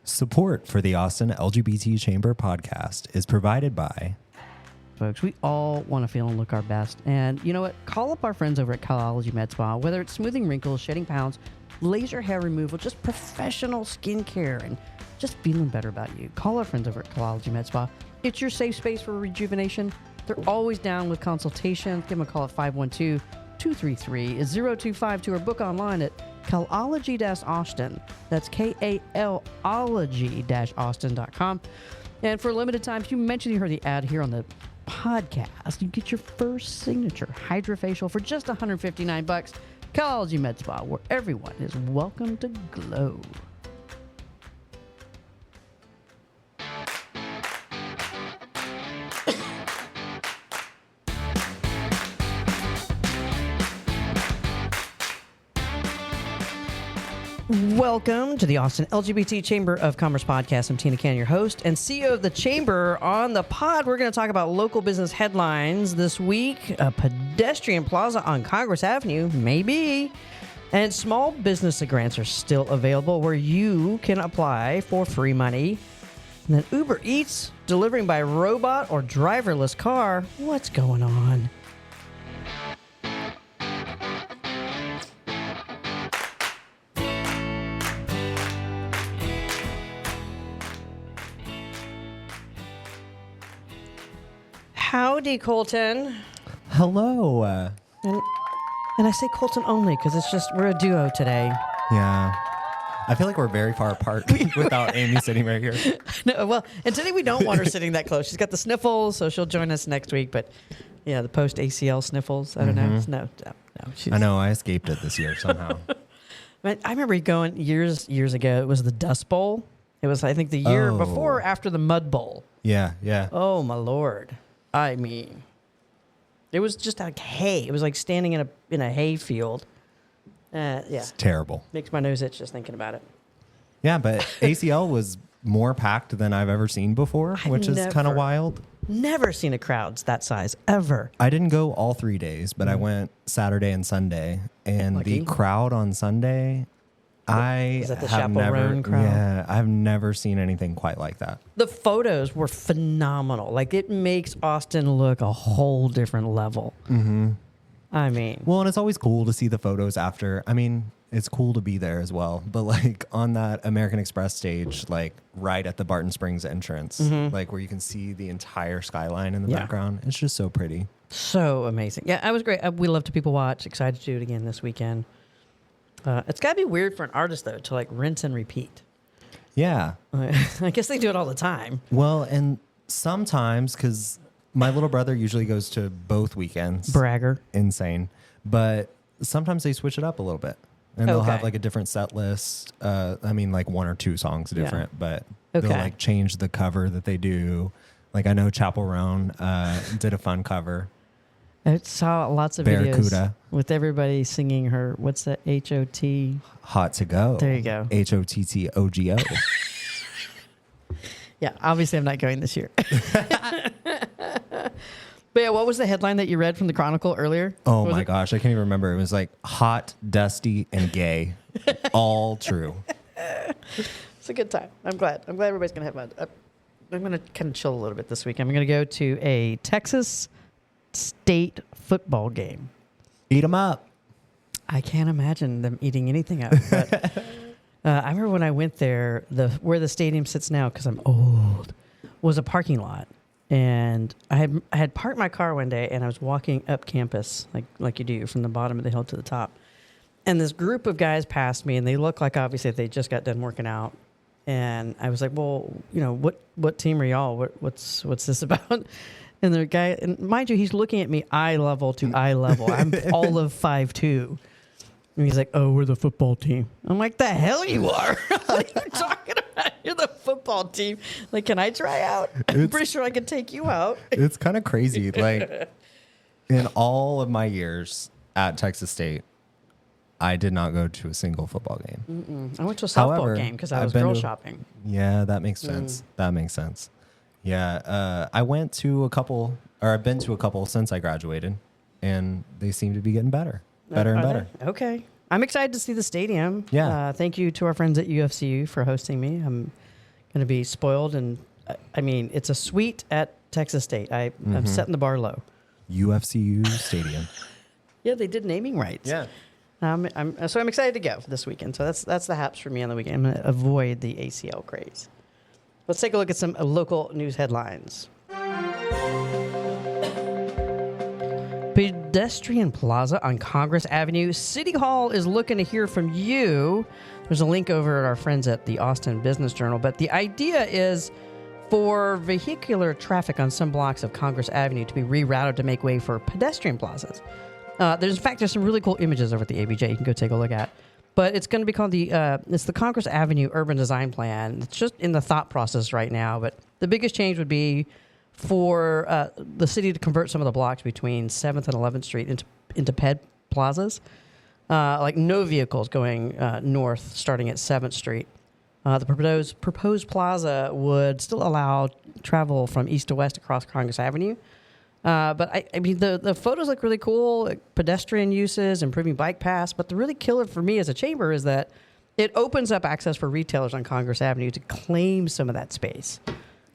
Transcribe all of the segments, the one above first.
Support for the Austin LGBT Chamber podcast is provided by... Folks, we all want to feel and look our best. And you know what? Call up our friends over at Colology Med Spa. Whether it's smoothing wrinkles, shedding pounds, laser hair removal, just professional skincare, and just feeling better about you. Call our friends over at Colology Med Spa. It's your safe space for rejuvenation. They're always down with consultations. Give them a call at 512-233-0252 or book online at Colology-Austin. That's Kalology-Austin.com. And for a limited time, if you mentioned you heard the ad here on the podcast, you get your first signature hydrofacial for just $159. Colology Med Spa, where everyone is welcome to glow. Welcome to the Austin LGBT Chamber of Commerce podcast. I'm Tina Cannon, your host and CEO of the Chamber. On the pod, we're going to talk about local business headlines this week. A pedestrian plaza on Congress Avenue, maybe. And small business grants are still available where you can apply for free money. And then Uber Eats, delivering by robot or driverless car. What's going on? Howdy, Colton. Hello. And I say Colton only because it's just, we're a duo today. Yeah. I feel like we're very far apart without Amy sitting right here. No, well, and today we don't want her sitting that close. She's got the sniffles, so she'll join us next week. But yeah, the post-ACL sniffles, I don't know. No. I know, I escaped it this year somehow. I remember going years ago. It was the Dust Bowl. It was, I think, the year before or after the Mud Bowl. Yeah. Oh, my Lord. I mean, it was just like hay. It was like standing in a hay field. Yeah. It's terrible. Makes my nose itch just thinking about it. Yeah, but ACL was more packed than I've ever seen before, which is kind of wild. Never seen a crowd that size, ever. I didn't go all 3 days, but I went Saturday and Sunday. And Lucky. the crowd on Sunday... Is that the chaperone crowd? Yeah, I've never seen anything quite like that. The photos were phenomenal. Like, it makes Austin look a whole different level. Mm-hmm. I mean... Well, and it's always cool to see the photos after. I mean, it's cool to be there as well. But, like, on that American Express stage, like, right at the Barton Springs entrance, like, where you can see the entire skyline in the background, it's just so pretty. So amazing. Yeah, it was great. We love to people watch. Excited to do it again this weekend. It's got to be weird for an artist, though, to, like, rinse and repeat. Yeah. I guess they do it all the time. Well, and sometimes, because my little brother usually goes to both weekends. Bragger. Insane. But sometimes they switch it up a little bit. And they'll have, like, a different set list. I mean, like, one or two songs different. But they'll, like, change the cover that they do. Like, I know Chapel Roan did a fun cover. I saw lots of Barracuda. videos with everybody singing her, what's that, H-O-T? Hot to Go. There you go. H-O-T-T-O-G-O. Yeah, obviously I'm not going this year. But yeah, what was the headline that you read from the Chronicle earlier? Oh my gosh, I can't even remember. It was like hot, dusty, and gay. All true. It's a good time. I'm glad everybody's going to have fun. I'm going to kind of chill a little bit this week. I'm going to go to a Texas State football game. Eat them up. I can't imagine them eating anything up. But I remember when I went there, where the stadium sits now, because I'm old, was a parking lot. And I had parked my car one day, and I was walking up campus, like you do, from the bottom of the hill to the top. And this group of guys passed me, and they looked like, obviously, they just got done working out. And I was like, well, you know, what team are y'all? What's this about? And the guy, and mind you, he's looking at me eye level to eye level. I'm all of 5'2". And he's like, oh, we're the football team. I'm like, the hell you are. What are you talking about? You're the football team. Like, can I try out? I'm pretty sure I could take you out. It's kind of crazy. Like, in all of my years at Texas State, I did not go to a single football game. I went to a softball game because I was girl shopping. Yeah, that makes sense. That makes sense. Yeah, I went to a couple, or I've been to a couple since I graduated, and they seem to be getting better and better. Okay. I'm excited to see the stadium. Yeah. Thank you to our friends at UFCU for hosting me. going to be spoiled. And I mean, it's a suite at Texas State. I'm setting the bar low. UFCU Stadium. Yeah, they did naming rights. Yeah. I'm excited to go this weekend. So that's the haps for me on the weekend. I'm going to avoid the ACL craze. Let's take a look at some local news headlines. Pedestrian Plaza on Congress Avenue. City Hall is looking to hear from you. There's a link over at our friends at the Austin Business Journal. But the idea is for vehicular traffic on some blocks of Congress Avenue to be rerouted to make way for pedestrian plazas. There's some really cool images over at the ABJ you can go take a look at. But it's going to be called it's the Congress Avenue Urban Design Plan. It's just in the thought process right now. But the biggest change would be for the city to convert some of the blocks between 7th and 11th Street into ped plazas. Like no vehicles going north starting at 7th Street. The proposed plaza would still allow travel from east to west across Congress Avenue. But I mean, the photos look really cool, like pedestrian uses, improving bike paths. But the really killer for me as a chamber is that it opens up access for retailers on Congress Avenue to claim some of that space.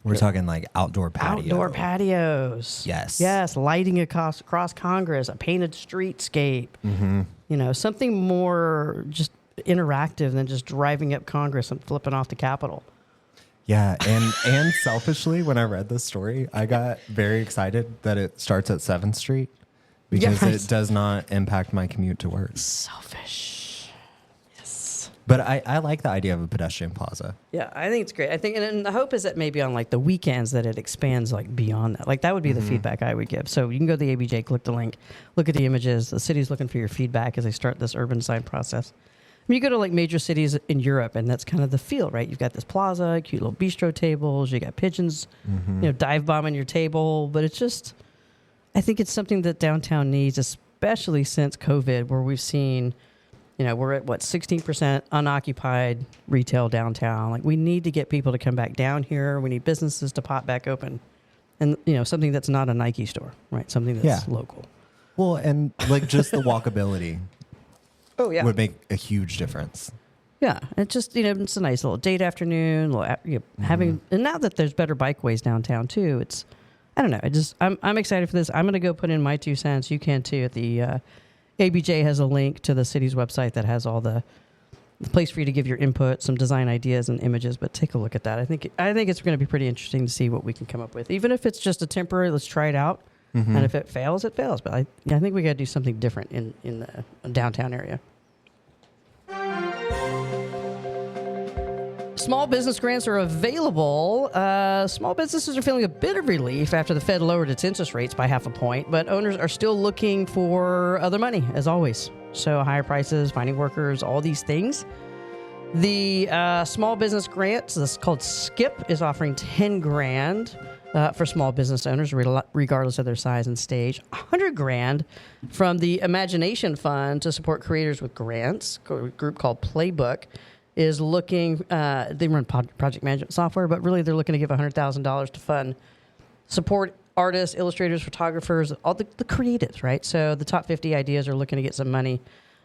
We're talking like outdoor patios. Outdoor patios. Yes. Yes. Lighting across Congress, a painted streetscape. Mm-hmm. You know, something more just interactive than just driving up Congress and flipping off the Capitol. Yeah, and selfishly, when I read this story, I got very excited that it starts at 7th Street because it does not impact my commute to work. Selfish. Yes. But I like the idea of a pedestrian plaza. Yeah, I think it's great. I think, and the hope is that maybe on like the weekends that it expands like beyond that. Like that would be the feedback I would give. So you can go to the ABJ, click the link, look at the images. The city's looking for your feedback as they start this urban design process. I mean, you go to like major cities in Europe, and that's kind of the feel, right? You've got this plaza, cute little bistro tables, you got pigeons, dive bombing your table. But it's just, I think it's something that downtown needs, especially since COVID, where we've seen, we're at 16% unoccupied retail downtown. Like we need to get people to come back down here. We need businesses to pop back open, and something that's not a Nike store, right? Something that's local. Well, and like just the walkability. Oh, yeah. Would make a huge difference. Yeah. It's just, it's a nice little date afternoon, having, and now that there's better bikeways downtown too, it's, I don't know. I'm excited for this. I'm going to go put in my 2 cents. You can too. At the ABJ has a link to the city's website that has all the place for you to give your input, some design ideas and images, but take a look at that. I think it's going to be pretty interesting to see what we can come up with. Even if it's just a temporary, let's try it out. Mm-hmm. And if it fails, it fails. But I think we got to do something different in the downtown area. Small business grants are available. Small businesses are feeling a bit of relief after the Fed lowered its interest rates by 0.5 point, but owners are still looking for other money, as always. So higher prices, finding workers, all these things. The small business grants, this is called SKIP, is offering $10,000 for small business owners, regardless of their size and stage. $100,000 from the Imagination Fund to support creators with grants. A group called Playbook is looking. They run project management software, but really they're looking to give $100,000 to fund support artists, illustrators, photographers, all the creatives, right? So the top 50 ideas are looking to get some money.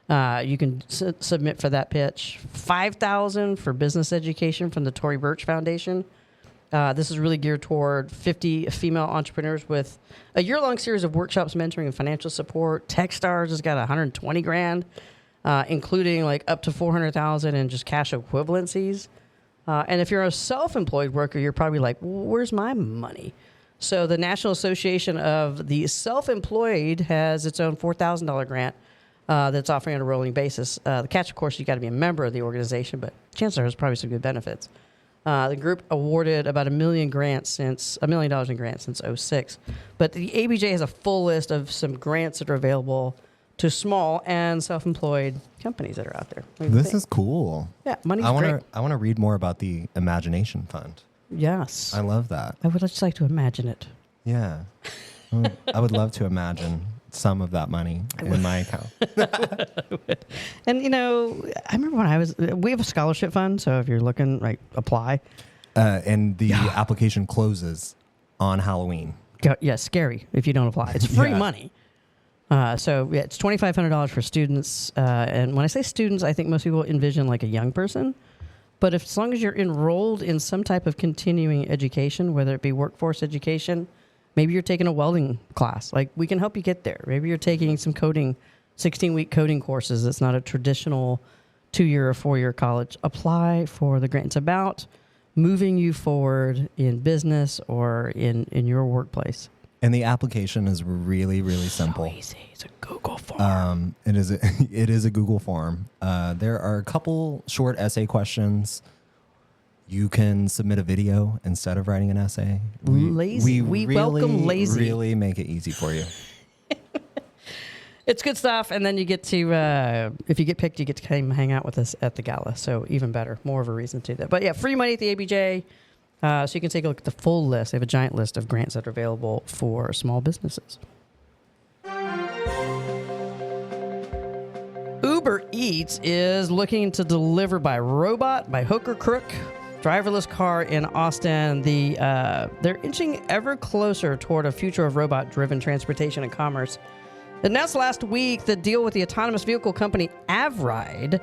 You can submit for that pitch. $5,000 for business education from the Tory Burch Foundation. This is really geared toward 50 female entrepreneurs with a year-long series of workshops, mentoring, and financial support. Techstars has got $120,000, including like up to $400,000 in just cash equivalencies. And if you're a self-employed worker, you're probably like, where's my money? So the National Association of the Self-Employed has its own $4,000 grant that's offering on a rolling basis. The catch, of course, you got to be a member of the organization, but chances are there's probably some good benefits. The group awarded about $1 million in grants since 2006. But the ABJ has a full list of some grants that are available to small and self-employed companies that are out there. This is cool. Yeah, money's great. I want to read more about the Imagination Fund. Yes. I love that. I would just like to imagine it. Yeah. I would love to imagine some of that money in my account. And, I remember when we have a scholarship fund, so if you're looking, apply. And the application closes on Halloween. Yeah, scary if you don't apply. It's free money. It's $2,500 for students. And when I say students, I think most people envision like a young person. But as long as you're enrolled in some type of continuing education, whether it be workforce education, maybe you're taking a welding class. Like, we can help you get there. Maybe you're taking some coding, 16-week coding courses. It's not a traditional 2-year or 4-year college. Apply for the grant. It's about moving you forward in business or in your workplace. And the application is really, really simple. So easy. It's a Google form. It is a Google form. There are a couple short essay questions. You can submit a video instead of writing an essay. We really, welcome lazy. Really make it easy for you. It's good stuff. And then you get to, if you get picked, you get to come hang out with us at the gala. So even better, more of a reason to do that. But yeah, free money at the ABJ. So you can take a look at the full list. They have a giant list of grants that are available for small businesses. Uber Eats is looking to deliver by robot, by hook or crook, driverless car in Austin. They're inching ever closer toward a future of robot-driven transportation and commerce. Announced last week the deal with the autonomous vehicle company Avride.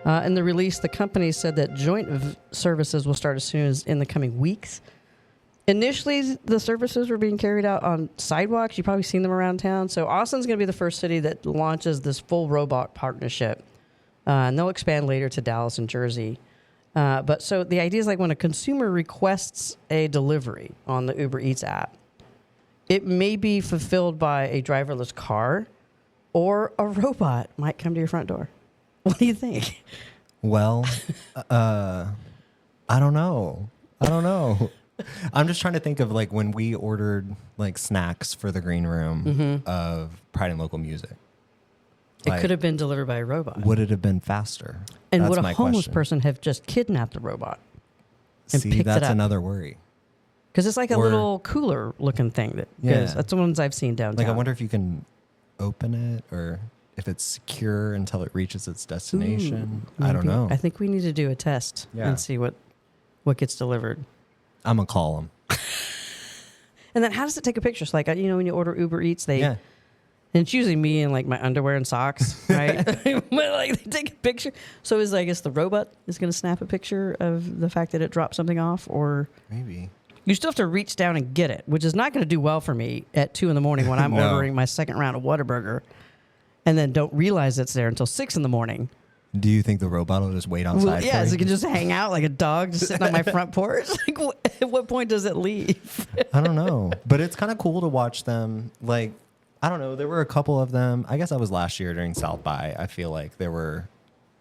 In the release, the company said that joint services will start as soon as in the coming weeks. Initially, the services were being carried out on sidewalks. You've probably seen them around town. So Austin's going to be the first city that launches this full robot partnership. And they'll expand later to Dallas and Jersey. But so the idea is, like, when a consumer requests a delivery on the Uber Eats app, it may be fulfilled by a driverless car, or a robot might come to your front door. What do you think? Well, I don't know. I'm just trying to think of, like, when we ordered, like, snacks for the green room of Pride and Local Music. It could have been delivered by a robot. Would it have been faster? And that's would a homeless question. person have just kidnapped the robot and See, picked it up? that's another worry. Because it's like a little cooler looking thing that goes. That's the ones I've seen downtown. Like, I wonder if you can open it, or if it's secure until it reaches its destination. I don't know. I think we need to do a test and see what gets delivered. I'm going to call them. And then how does it take a picture? So, like, you know, when you order Uber Eats, and it's usually me in, like, my underwear and socks, right? But, like, they take a picture. So is, I guess, the robot is going to snap a picture of the fact that it dropped something off, or maybe you still have to reach down and get it, which is not going to do well for me at 2 a.m. when I'm ordering my second round of Whataburger, and then don't realize it's there until 6 a.m. Do you think the robot will just wait outside? Yeah, so it can just hang out like a dog just sitting on my front porch. Like, at what point does it leave? I don't know. But it's kind of cool to watch them. Like, I don't know. There were a couple of them. I guess that was last year during South by. I feel like there were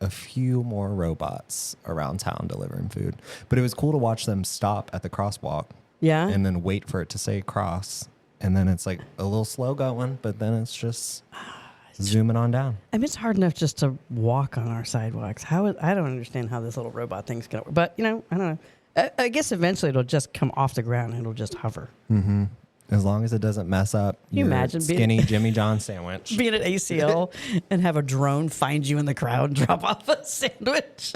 a few more robots around town delivering food. But it was cool to watch them stop at the crosswalk. Yeah. And then wait for it to say cross. And then it's like a little slow going, but then it's just zooming on down. I mean, it's hard enough just to walk on our sidewalks. I don't understand how this little robot thing's going to work. But, you know, I don't know. I guess eventually it'll just come off the ground and it'll just hover. Mm-hmm. As long as it doesn't mess up your skinny Jimmy John sandwich. Being at ACL and have a drone find you in the crowd and drop off a sandwich.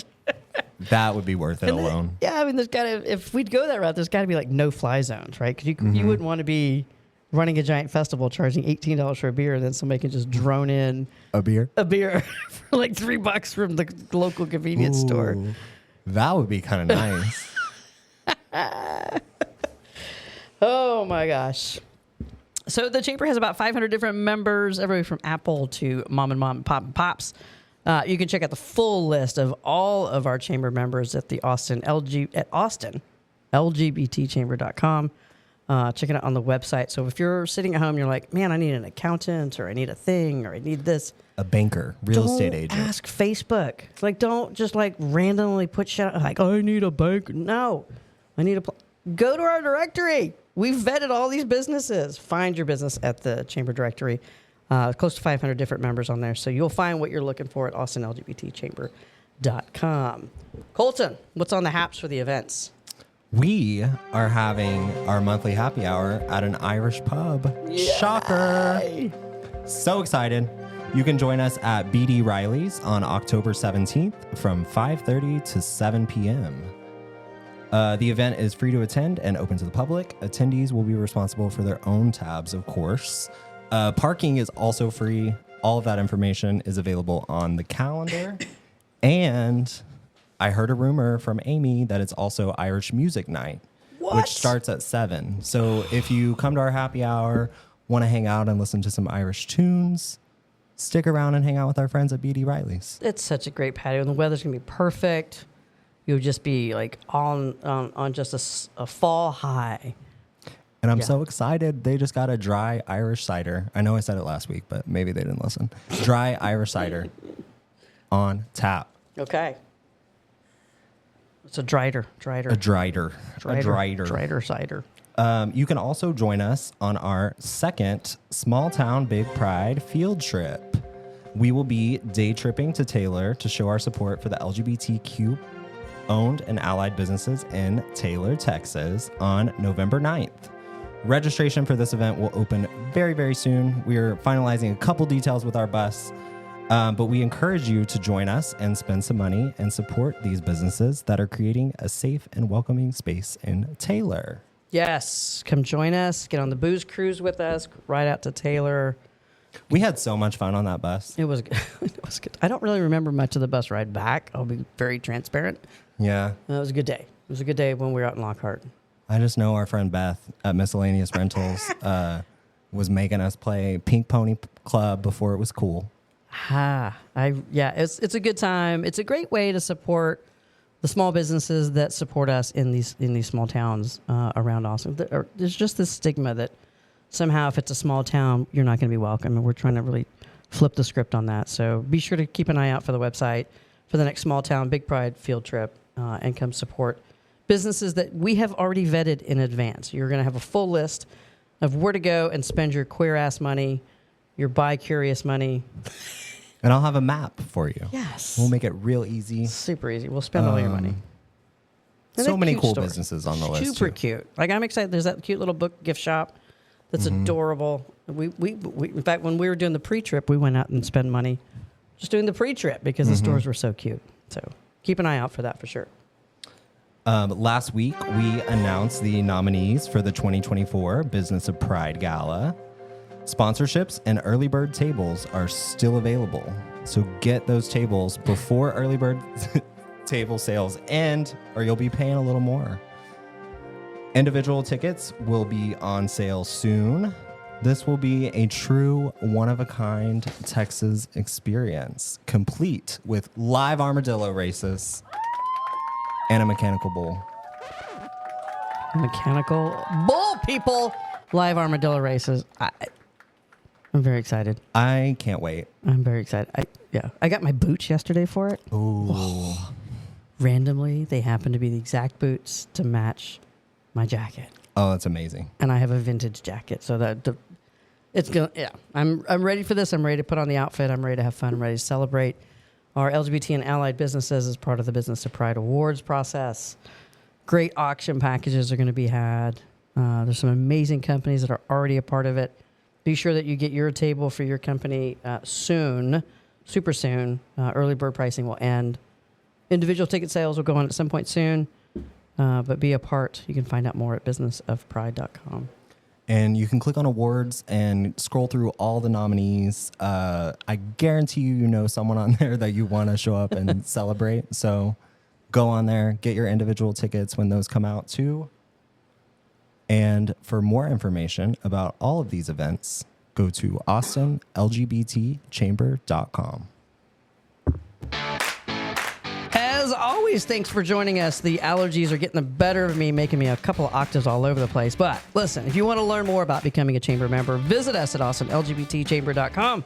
That would be worth it alone. I mean, if we'd go that route, there's got to be, like, no-fly zones, right? Because you wouldn't want to be running a giant festival charging $18 for a beer, and then somebody can just drone in a beer for like $3 from the local convenience store. That would be kind of nice. Oh my gosh. So the chamber has about 500 different members, everybody from Apple to mom and pops. You can check out the full list of all of our chamber members at the Austin LGBTchamber.com. Check it out on the website. So if you're sitting at home, you're like, man, I need an accountant, or I need a thing, or I need this. A banker, real estate agent. Ask Facebook. Like, don't just, like, randomly put shit out, like, I need a bank. No, I need go to our directory. We've vetted all these businesses. Find your business at the chamber directory. Close to 500 different members on there. So you'll find what you're looking for at AustinLGBTChamber.com. Colton, what's on the haps for the events? We are having our monthly happy hour at an Irish pub. Yay! Shocker. So excited. You can join us at BD Riley's on October 17th from 5:30 to 7 p.m. The event is free to attend and open to the public. Attendees will be responsible for their own tabs, of course. Parking is also free. All of that information is available on the calendar. And I heard a rumor from Amy that it's also Irish Music Night, which starts at 7. So if you come to our happy hour, want to hang out and listen to some Irish tunes, stick around and hang out with our friends at BD Riley's. It's such a great patio, and the weather's going to be perfect. You'll just be like on just a fall high. And I'm so excited. They just got a dry Irish cider. I know I said it last week, but maybe they didn't listen. Dry Irish cider on tap. Okay. It's a drider. A drider cider. You can also join us on our second Small Town Big Pride field trip. We will be day tripping to Taylor to show our support for the LGBTQ owned and allied businesses in Taylor, Texas on November 9th. Registration for this event will open very, very soon. We are finalizing a couple details with our bus, but we encourage you to join us and spend some money and support these businesses that are creating a safe and welcoming space in Taylor. Yes. Come join us. Get on the booze cruise with us. Ride out to Taylor. We had so much fun on that bus. It was good. It was good. I don't really remember much of the bus ride back. I'll be very transparent. Yeah. It was a good day. It was a good day when we were out in Lockhart. I just know our friend Beth at Miscellaneous Rentals was making us play Pink Pony Club before it was cool. It's a good time. It's a great way to support the small businesses that support us in these small towns around Austin. There's just this stigma that somehow if it's a small town, you're not going to be welcome, and we're trying to really flip the script on that. So be sure to keep an eye out for the website for the next Small Town Big Pride field trip and come support businesses that we have already vetted in advance. You're going to have a full list of where to go and spend your queer-ass money, your bi-curious money. And I'll have a map for you. Yes. We'll make it real easy. Super easy. We'll spend all your money. And so many cool businesses on the list. Super cute. Like, I'm excited. There's that cute little book gift shop that's adorable. We in fact, when we were doing the pre-trip, we went out and spent money just doing the pre-trip because the stores were so cute. So keep an eye out for that for sure. Last week, we announced the nominees for the 2024 Business of Pride Gala. Sponsorships and early bird tables are still available. So get those tables before early bird table sales end, or you'll be paying a little more. Individual tickets will be on sale soon. This will be a true one-of-a-kind Texas experience, complete with live armadillo races and a mechanical bull. Mechanical bull, people! Live armadillo races. I'm very excited. I can't wait. I'm very excited. I got my boots yesterday for it. Ooh. Randomly, they happen to be the exact boots to match my jacket. Oh, that's amazing. And I have a vintage jacket, so that it's gonna. Yeah, I'm ready for this. I'm ready to put on the outfit. I'm ready to have fun. I'm ready to celebrate our LGBT and allied businesses as part of the Business of Pride Awards process. Great auction packages are going to be had. There's some amazing companies that are already a part of it. Be sure that you get your table for your company soon, super soon. Early bird pricing will end. Individual ticket sales will go on at some point soon, but be a part. You can find out more at businessofpride.com. And you can click on awards and scroll through all the nominees. I guarantee you know someone on there that you want to show up and celebrate. So go on there, get your individual tickets when those come out too. And for more information about all of these events, go to austinlgbtchamber.com. As always, thanks for joining us. The allergies are getting the better of me, making me a couple of octaves all over the place. But listen, if you want to learn more about becoming a chamber member, visit us at austinlgbtchamber.com.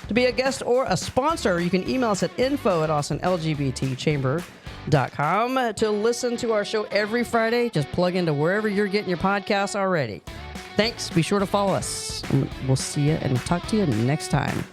To be a guest or a sponsor, you can email us at info@austinlgbtchamber.com. To listen to our show every Friday, just plug into wherever you're getting your podcasts already. Thanks. Be sure to follow us. We'll see you and talk to you next time.